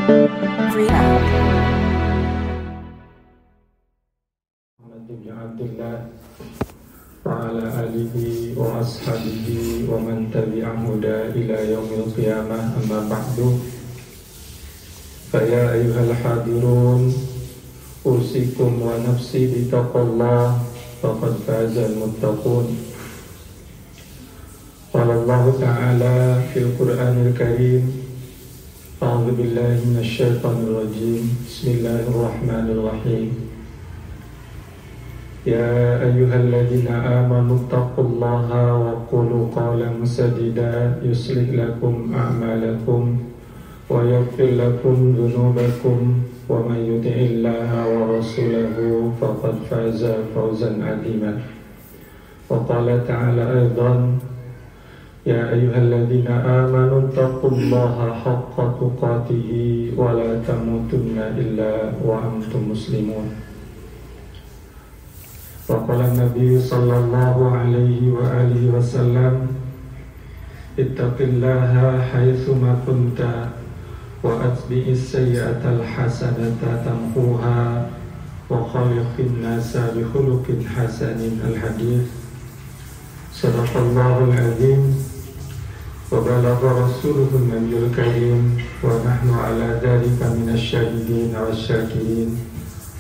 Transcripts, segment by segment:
Freedom. وعلى آله وأصحابه ومن تبعهم هدى إلى يوم القيامة أما بعد فيا أيها الحاضرون أوصيكم ونفسي بتقوى الله فقد فاز المتقون قال الله تعالى في القرآن الكريم أعوذ بالله من الشيطان الرجيم بسم الله الرحمن الرحيم يا أيها الذين آمنوا اتقوا الله وقولوا قولا سديدا يصلح لكم أعمالكم ويغفر لكم ذنوبكم ومن يطع الله ورسوله فقد فاز فوزا عظيما وقال تعالى أيضا يا أيها الذين آمنوا اتقوا الله حق تقاته ولا تموتن إلا وأنتم مسلمون وقال النبي صلى الله عليه وآله وسلم اتق الله حيثما كنت وأتبع السيئة الحسنة تمحوها وخالق الناس بخلق حسن الحديث صدق الله العظيم وبلغ رسوله النبي الكريم ونحن على ذلك من الشاهدين والشاكرين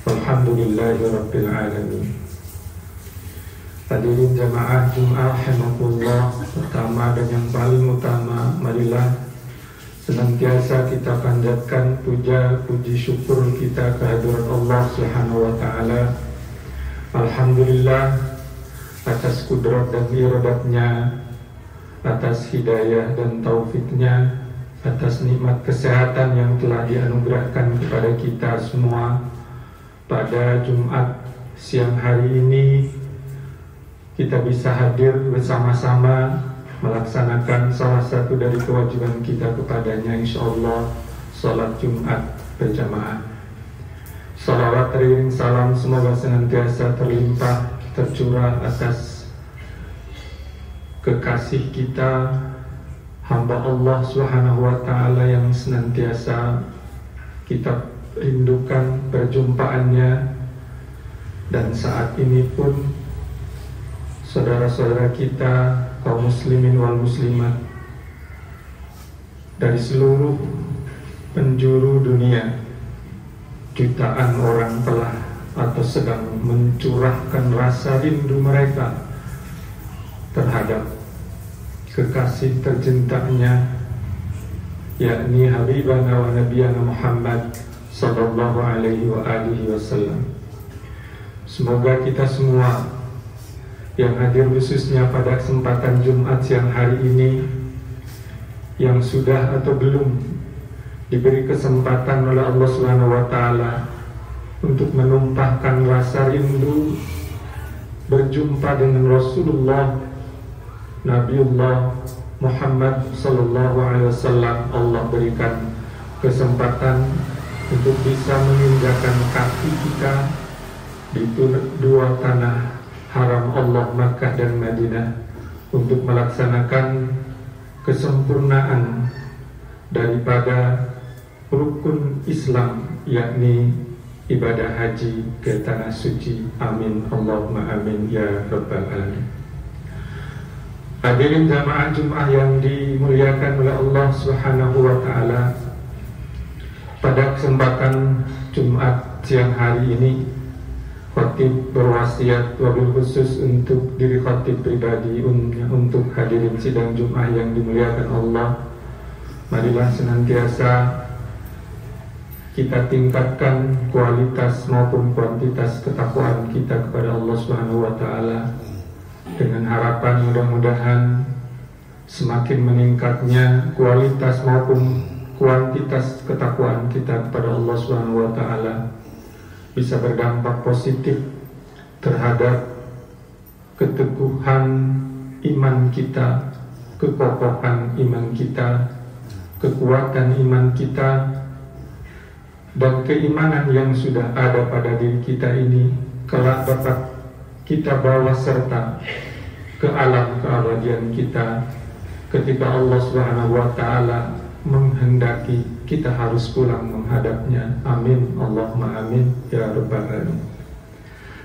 والحمد لله رب العالمين. Hadirin jamaah Jum'ah rahimakumullah, pertama dan yang paling utama, marilah senantiasa kita panjatkan puja, puji syukur kita kehadirat Allah Subhanahu wa Ta'ala. Alhamdulillah atas kudrat dan iradatnya, atas hidayah dan taufiknya, atas nikmat kesehatan yang telah dianugerahkan kepada kita semua pada Jumat siang hari ini. Kita bisa hadir bersama-sama melaksanakan salah satu dari kewajiban kita kepadanya, insyaallah salat Jumat berjamaah. Salawat teriring salam semoga senantiasa terlimpah tercurah atas kekasih kita, hamba Allah Subhanahu wa Ta'ala yang senantiasa kita rindukan perjumpaannya, dan saat ini pun saudara-saudara kita kaum muslimin wal muslimat dari seluruh penjuru dunia, jutaan orang telah atau sedang mencurahkan rasa rindu mereka terhadap kekasih tercintanya, yakni Habibana wa Nabiyana Muhammad sallallahu alaihi wa alihi wasallam. Semoga kita semua yang hadir khususnya pada kesempatan Jumat siang hari ini, yang sudah atau belum diberi kesempatan oleh Allah Subhanahu wa Ta'ala untuk menumpahkan rasa rindu berjumpa dengan Rasulullah Nabiullah Muhammad sallallahu alaihi wasallam, Allah berikan kesempatan untuk bisa menginjakkan kaki kita di dua tanah haram Allah, Makkah dan Madinah, untuk melaksanakan kesempurnaan daripada rukun Islam, yakni ibadah haji ke tanah suci. Amin Allahumma amin ya rabbal alamin. Hadirin jamaah Jum'ah yang dimuliakan oleh Allah Subhanahu wa Ta'ala, pada kesempatan Jumat siang hari ini khatib berwasiat wabil khusus untuk diri khatib pribadi untuk hadirin sidang Jum'ah yang dimuliakan Allah. Marilah senantiasa kita tingkatkan kualitas maupun kuantitas ketakwaan kita kepada Allah Subhanahu wa Ta'ala, dengan harapan mudah-mudahan semakin meningkatnya kualitas maupun kuantitas ketakwaan kita kepada Allah Subhanahu wa Ta'ala bisa berdampak positif terhadap keteguhan iman kita, kekokohan iman kita, kekuatan iman kita, dan keimanan yang sudah ada pada diri kita ini kelak dapat kita bawa serta ke alam keabadian kita ketika Allah Subhanahu wa Ta'ala menghendaki kita harus pulang menghadapnya. Amin, Allahumma amin ya rabbal alamin.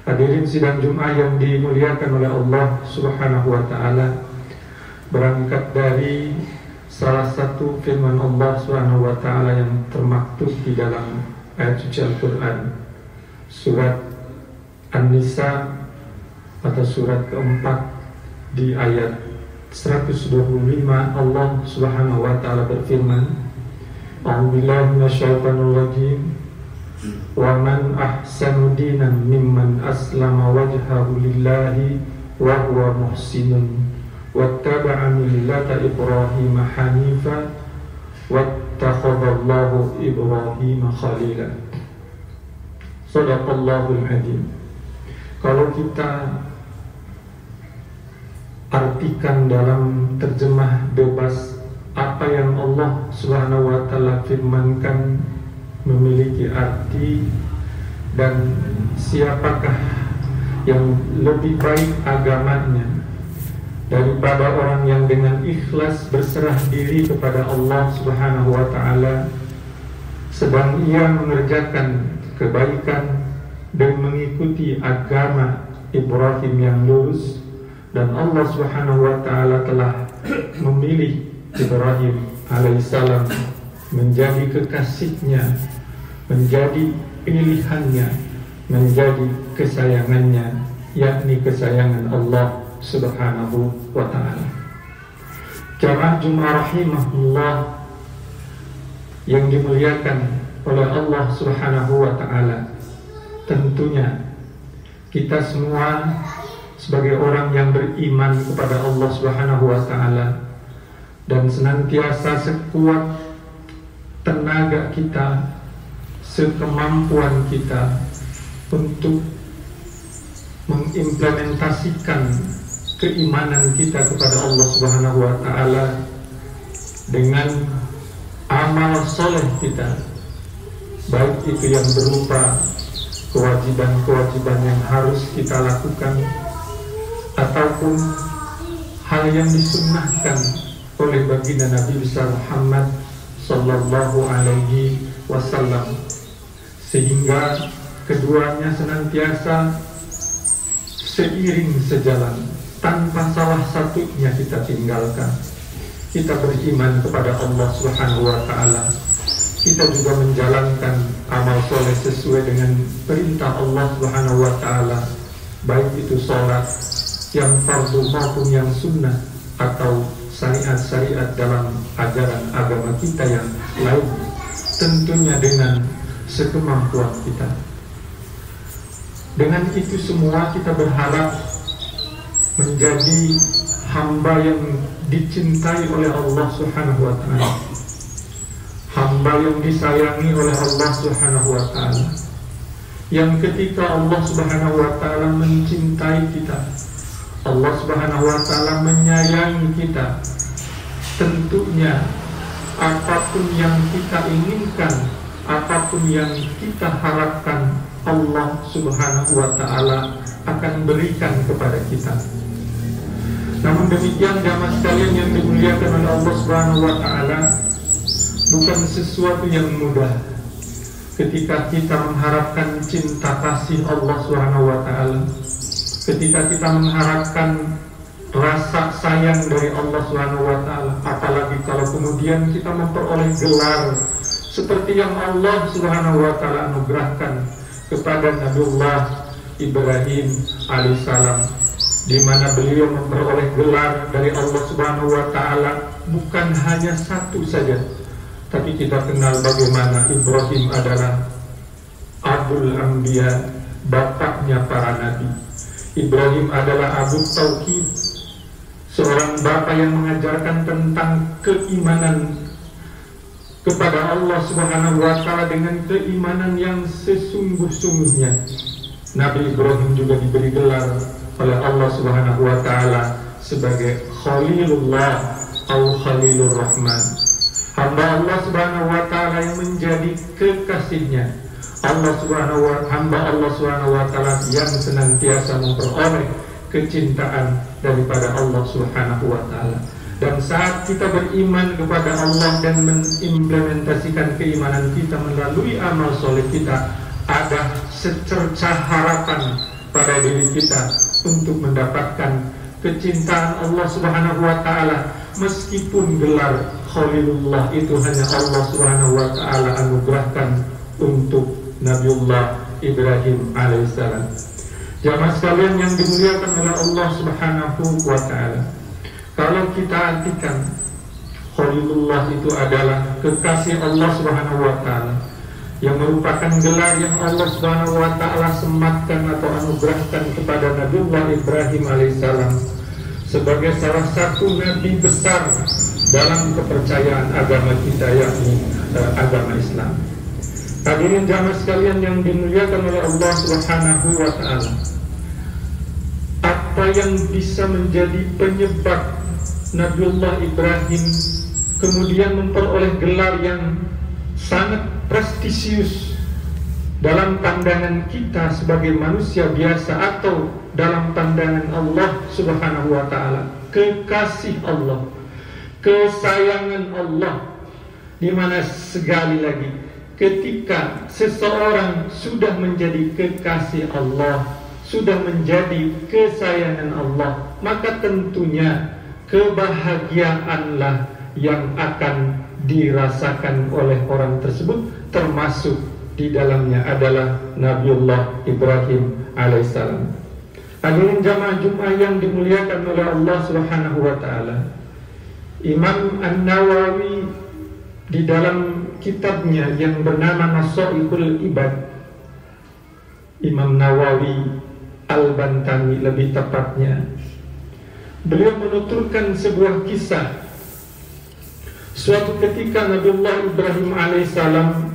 Hadirin sidang Jumat yang dimuliakan oleh Allah Subhanahu wa taala, berangkat dari salah satu firman Allah Subhanahu wa taala yang termaktub di dalam ayat suci Al-Qur'an, surat An-Nisa atau surat keempat di ayat 125. Allah Subhanahu wa taala berfirman, A'udzubillahi minasyaitonir rajim. Wa man ahsanu dinan mimman aslama wajhahu lillahi wa huwa muhsinun wattaba'a millata Ibrahim hanifa wattakhadallahu Ibrahim khalila. Shadaqallahul adzim. Kalau kita artikan dalam terjemah bebas, apa yang Allah Subhanahu wa taala firmankan memiliki arti, dan siapakah yang lebih baik agamanya daripada orang yang dengan ikhlas berserah diri kepada Allah Subhanahu wa taala, sedang ia mengerjakan kebaikan dan mengikuti agama Ibrahim yang lurus. Dan Allah Subhanahu wa taala telah memilih Ibrahim alaihissalam menjadi kekasihnya, menjadi pilihannya, menjadi kesayangannya, yakni kesayangan Allah Subhanahu wa ta'ala. Jamaah Jumat rahimahullah yang dimuliakan oleh Allah Subhanahu wa ta'ala, tentunya kita semua sebagai orang yang beriman kepada Allah Subhanahu wa ta'ala dan senantiasa sekuat tenaga kita, sekemampuan kita untuk mengimplementasikan keimanan kita kepada Allah Subhanahu wa taala dengan amal soleh kita, baik itu yang berupa kewajiban-kewajiban yang harus kita lakukan ataupun hal yang disunnahkan oleh baginda Nabi besar Muhammad sallallahu alaihi wasallam, sehingga keduanya senantiasa seiring sejalan, tanpa salah satunya kita tinggalkan. Kita beriman kepada Allah Subhanahu wa taala, kita juga menjalankan amal soleh sesuai dengan perintah Allah Subhanahu wa taala, baik itu sholat yang fardu maupun yang sunnah atau syariat-syariat dalam ajaran agama kita yang lain, tentunya dengan sekemampuan kita. Dengan itu semua kita berharap menjadi hamba yang dicintai oleh Allah Subhanahu wa ta'ala, hamba yang disayangi oleh Allah Subhanahu wa ta'ala, yang ketika Allah Subhanahu wa ta'ala mencintai kita, Allah Subhanahu wa ta'ala menyayangi kita, tentunya apapun yang kita inginkan, apapun yang kita harapkan, Allah Subhanahu wa ta'ala akan berikan kepada kita. Namun demikian jamaah sekalian yang dimuliakan oleh Allah Subhanahu wa ta'ala, bukan sesuatu yang mudah ketika kita mengharapkan cinta kasih Allah Subhanahu wa ta'ala, ketika kita mengharapkan rasa sayang dari Allah Subhanahu wa ta'ala, apalagi kalau kemudian kita memperoleh gelar seperti yang Allah Subhanahu wa ta'ala anugerahkan kepada Nabiullah Ibrahim alaihissalam, di mana beliau memperoleh gelar dari Allah Subhanahu wa ta'ala bukan hanya satu saja, tapi kita kenal bagaimana Ibrahim adalah Abul Anbiya, bapaknya para nabi. Ibrahim adalah Abu Tauhid, seorang bapak yang mengajarkan tentang keimanan kepada Allah Subhanahu wa ta'ala dengan keimanan yang sesungguh-sungguhnya. Nabi Ibrahim juga diberi gelar oleh Allah Subhanahu wa ta'ala sebagai Khalilullah atau Khalilur Rahman, hamba Allah Subhanahu wa ta'ala yang menjadi kekasihnya. hamba Allah Subhanahu wa ta'ala yang senantiasa memperoleh kecintaan daripada Allah Subhanahu wa ta'ala. Dan saat kita beriman kepada Allah dan mengimplementasikan keimanan kita melalui amal soleh kita, ada secercah harapan pada diri kita untuk mendapatkan kecintaan Allah Subhanahu wa Ta'ala. Meskipun gelar Khalilullah itu hanya Allah Subhanahu wa Ta'ala anugerahkan untuk Nabiullah Ibrahim alaihissalam. Jamaah sekalian yang dimuliakan oleh Allah Subhanahu wa Ta'ala, kalau kita artikan Khalilullah itu adalah kekasih Allah Subhanahu wa Ta'ala, yang merupakan gelar yang Allah Subhanahu wa Ta'ala sematkan atau anugerahkan kepada Nabiullah Ibrahim alaihissalam sebagai salah satu nabi besar dalam kepercayaan agama kita, yakni agama Islam. Hadirin jamaah sekalian yang dimuliakan oleh Allah Subhanahu wa Ta'ala, apa yang bisa menjadi penyebab Nabiullah Ibrahim kemudian memperoleh gelar yang sangat prestisius dalam pandangan kita sebagai manusia biasa atau dalam pandangan Allah Subhanahu wa Ta'ala, kekasih Allah, kesayangan Allah, di mana sekali lagi ketika seseorang sudah menjadi kekasih Allah, sudah menjadi kesayangan Allah, maka tentunya kebahagiaanlah yang akan dirasakan oleh orang tersebut, termasuk di dalamnya adalah Nabiullah Ibrahim alaihissalam. Hadirin jamaah Jumat yang dimuliakan oleh Allah Subhanahu wa Ta'ala, Imam An-Nawawi di dalam kitabnya yang bernama Nasaihul Ibad, Imam Nawawi Al-Bantani lebih tepatnya, beliau menuturkan sebuah kisah. Suatu ketika Nabiullah Ibrahim alaihissalam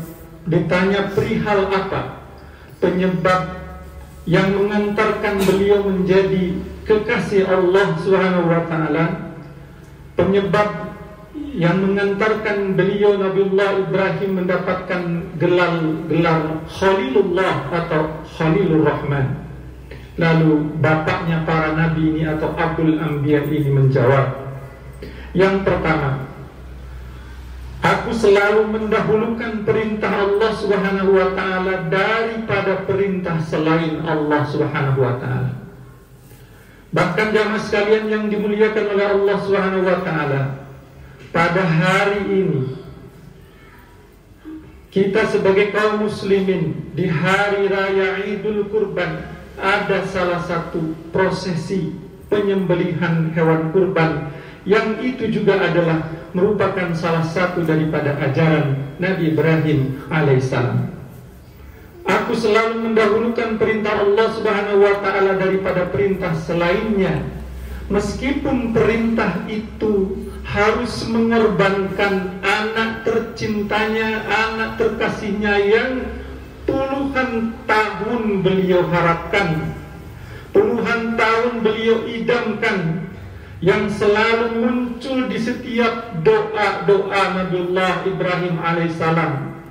ditanya perihal apa penyebab yang mengantarkan beliau menjadi kekasih Allah Subhanahu wa Ta'ala, penyebab yang mengantarkan beliau Nabiullah Ibrahim mendapatkan gelar Khalilullah atau Khalilur Rahman. Lalu bapaknya para nabi ini atau Abdul Anbiya ini menjawab, yang pertama, aku selalu mendahulukan perintah Allah Subhanahu wa Ta'ala daripada perintah selain Allah Subhanahu wa Ta'ala. Bahkan jamaah sekalian yang dimuliakan oleh Allah Subhanahu wa Ta'ala, pada hari ini kita sebagai kaum muslimin di hari raya Idul Kurban ada salah satu prosesi penyembelihan hewan kurban, yang itu juga adalah merupakan salah satu daripada ajaran Nabi Ibrahim alaihissalam. Aku selalu mendahulukan perintah Allah Subhanahu wa Ta'ala daripada perintah selainnya, meskipun perintah itu harus mengorbankan anak tercintanya, anak terkasihnya yang puluhan tahun beliau harapkan, puluhan tahun beliau idamkan, yang selalu muncul di setiap doa-doa Nabiullah Ibrahim alaihissalam.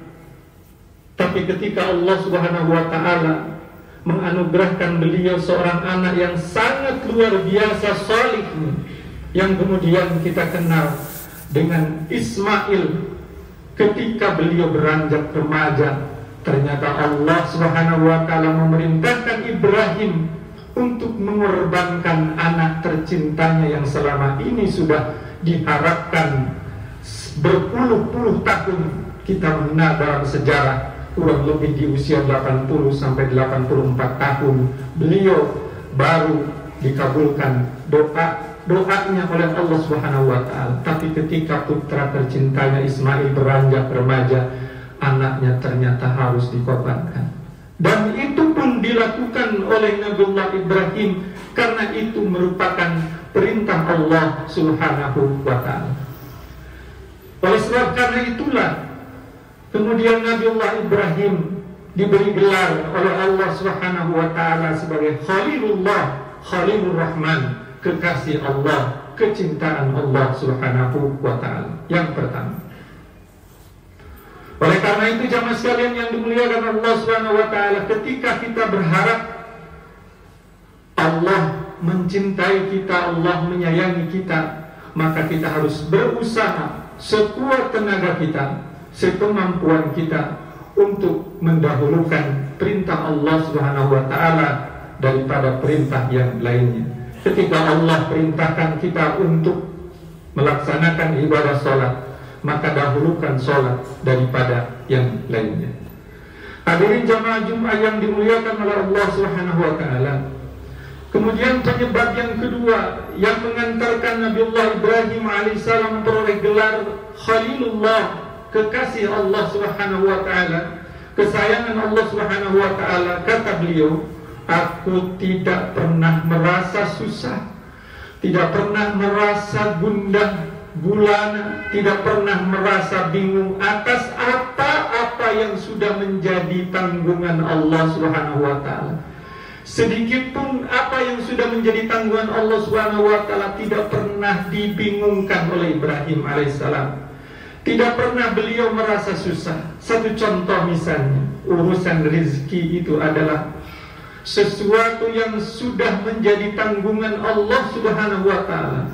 Tapi ketika Allah Subhanahu wa Ta'ala menganugerahkan beliau seorang anak yang sangat luar biasa salih, yang kemudian kita kenal dengan Ismail, ketika beliau beranjak remaja, ternyata Allah Subhanahu wa Ta'ala memerintahkan Ibrahim untuk mengorbankan anak tercintanya yang selama ini sudah diharapkan berpuluh-puluh tahun. Kita mengenal dalam sejarah kurang lebih di usia 80 sampai 84 tahun beliau baru dikabulkan doanya oleh Allah Subhanahu wa Ta'ala. Tapi ketika putra tercintanya Ismail beranjak remaja, anaknya ternyata harus dikorbankan. Dan itu pun dilakukan oleh Nabiullah Ibrahim karena itu merupakan perintah Allah Subhanahu wa Ta'ala. Oleh sebab karena itulah kemudian Nabiullah Ibrahim diberi gelar oleh Allah Subhanahu wa Ta'ala sebagai Khalilullah, Khalilur Rahman, kekasih Allah, kecintaan Allah Subhanahu wa Ta'ala. Yang pertama. Oleh karena itu jamaah sekalian yang dimuliakan Allah Subhanahu wa Ta'ala, ketika kita berharap Allah mencintai kita, Allah menyayangi kita, maka kita harus berusaha sekuat tenaga kita, sekemampuan kita untuk mendahulukan perintah Allah Subhanahu wa taala daripada perintah yang lainnya. Ketika Allah perintahkan kita untuk melaksanakan ibadah sholat, maka dahulukan sholat daripada yang lainnya. Hadirin jamaah Jumat yang dimuliakan oleh Allah Subhanahu wa taala. Kemudian penyebab yang kedua yang mengantarkan Nabiullah Ibrahim alaihissalam memperoleh gelar Khalilullah, kekasih Allah Subhanahu wa taala, kesayangan Allah Subhanahu wa taala, kata beliau, aku tidak pernah merasa susah, tidak pernah merasa gundah gulana, tidak pernah merasa bingung atas apa-apa yang sudah menjadi tanggungan Allah Subhanahu wa taala. Sedikit pun apa yang sudah menjadi tanggungan Allah Subhanahu wa taala tidak pernah dibingungkan oleh Ibrahim alaihissalam. Tidak pernah beliau merasa susah. Satu contoh misalnya, urusan rezeki itu adalah sesuatu yang sudah menjadi tanggungan Allah Subhanahu wa taala.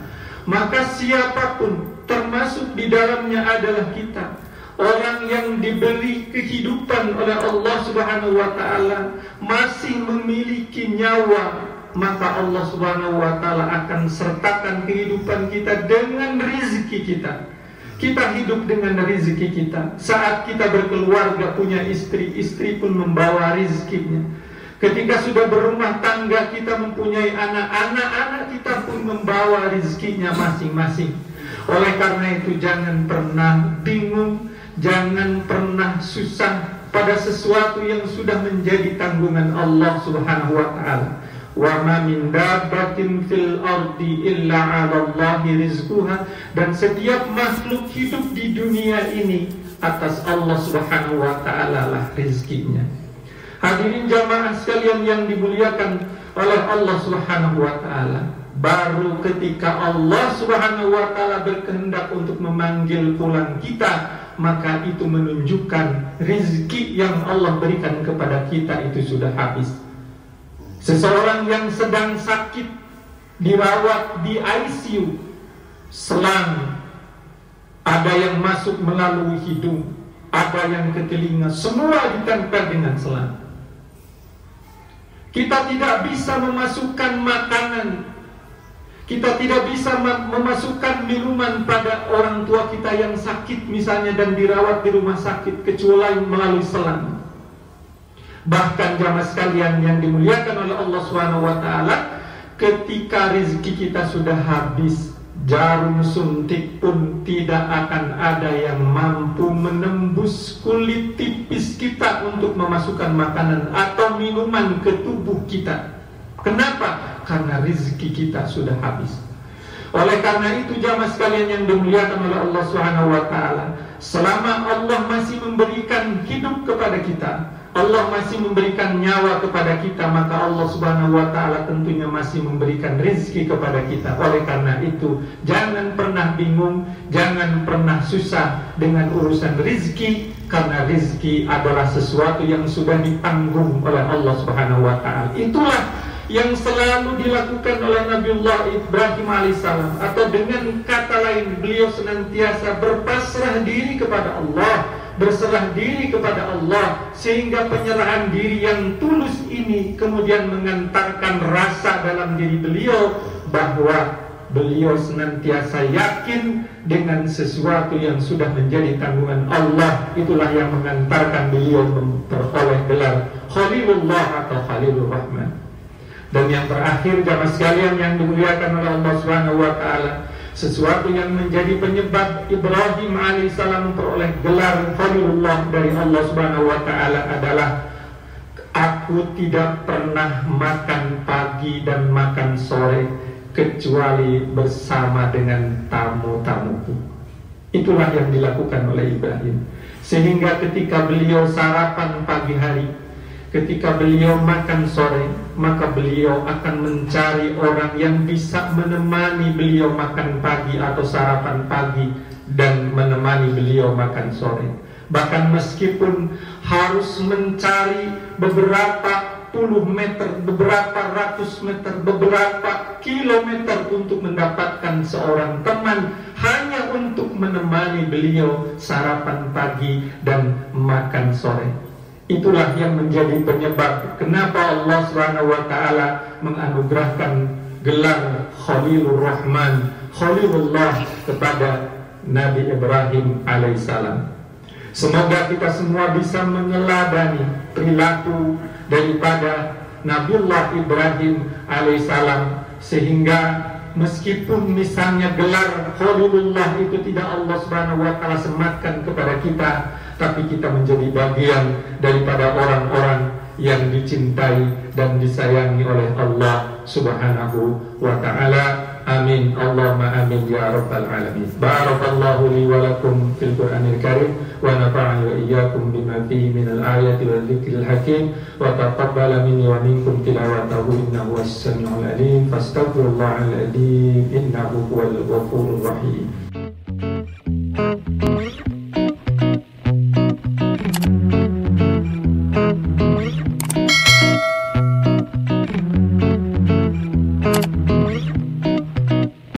Maka siapapun, termasuk di dalamnya adalah kita, orang yang diberi kehidupan oleh Allah Subhanahu wa taala, masih memiliki nyawa, maka Allah Subhanahu wa taala akan sertakan kehidupan kita dengan rezeki kita. Kita hidup dengan rezeki kita. Saat kita berkeluarga, punya istri, istri pun membawa rezekinya. Ketika sudah berumah tangga, kita mempunyai anak kita pun membawa rezekinya masing-masing. Oleh karena itu jangan pernah bingung, jangan pernah susah pada sesuatu yang sudah menjadi tanggungan Allah Subhanahu wa taala. Wa ma min dabbatin fil ardi illa 'ala Allahi rizquha, dan setiap makhluk hidup di dunia ini atas Allah Subhanahu wa taala lah rezekinya. Hadirin jamaah sekalian yang dimuliakan oleh Allah Subhanahu wa taala, baru ketika Allah Subhanahu wa taala berkehendak untuk memanggil pulang kita, maka itu menunjukkan rezeki yang Allah berikan kepada kita itu sudah habis. Seseorang yang sedang sakit dirawat di ICU, selang ada yang masuk melalui hidung, ada yang ke telinga, semua ditempel dengan selang. Kita tidak bisa memasukkan makanan, kita tidak bisa memasukkan minuman pada orang tua kita yang sakit misalnya dan dirawat di rumah sakit kecuali melalui selang. Bahkan jamaah sekalian yang dimuliakan oleh Allah Subhanahu wa taala, ketika rezeki kita sudah habis, jarum suntik pun tidak akan ada yang mampu menembus kulit tipis kita untuk memasukkan makanan atau minuman ke tubuh kita. Kenapa? Karena rezeki kita sudah habis. Oleh karena itu jamaah sekalian yang dimuliakan oleh Allah Subhanahu wa taala, selama Allah masih memberikan hidup kepada kita, Allah masih memberikan nyawa kepada kita, maka Allah Subhanahu wa taala tentunya masih memberikan rezeki kepada kita. Oleh karena itu, jangan pernah bingung, jangan pernah susah dengan urusan rezeki, karena rezeki adalah sesuatu yang sudah ditanggung oleh Allah Subhanahu wa taala. Itulah yang selalu dilakukan oleh Nabiullah Ibrahim alaihissalam, atau dengan kata lain, beliau senantiasa berpasrah diri kepada Allah, berserah diri kepada Allah, sehingga penyerahan diri yang tulus ini kemudian mengantarkan rasa dalam diri beliau bahwa beliau senantiasa yakin dengan sesuatu yang sudah menjadi tanggungan Allah. Itulah yang mengantarkan beliau memperoleh gelar Khalilullah atau Khalilur Rahman. Dan yang terakhir jamaah sekalian yang dimuliakan oleh Allah Subhanahu wa taala, sesuatu yang menjadi penyebab Ibrahim alaihissalam memperoleh gelar Khalilullah dari Allah Subhanahu wa taala adalah, aku tidak pernah makan pagi dan makan sore kecuali bersama dengan tamu-tamuku. Itulah yang dilakukan oleh Ibrahim. Sehingga ketika beliau sarapan pagi hari, ketika beliau makan sore, maka beliau akan mencari orang yang bisa menemani beliau makan pagi atau sarapan pagi dan menemani beliau makan sore. Bahkan meskipun harus mencari beberapa puluh meter, beberapa ratus meter, beberapa kilometer untuk mendapatkan seorang teman hanya untuk menemani beliau sarapan pagi dan makan sore. Itulah yang menjadi penyebab kenapa Allah SWT menganugerahkan gelar Khalilur Rahman, Khalilullah kepada Nabi Ibrahim alaihissalam. Semoga kita semua bisa meneladani perilaku daripada Nabiullah Ibrahim alaihissalam, sehingga meskipun misalnya gelar Khalilullah itu tidak Allah Subhanahu wa taala sematkan kepada kita, tapi kita menjadi bagian daripada orang-orang yang dicintai dan disayangi oleh Allah Subhanahu wa taala. Amin. Allahumma amin ya rabbal alamin. Barakallahu li wa lakum fil Qur'anil Karim wa nafa'ani wa iyyakum bima fihi minal ayati wal dzikril hakim wa taqabbala minni wa minkum tilawatahu innahu was-sami'ul alim. Fastaghfirullahal adzim innahu huwal ghafurur rahim.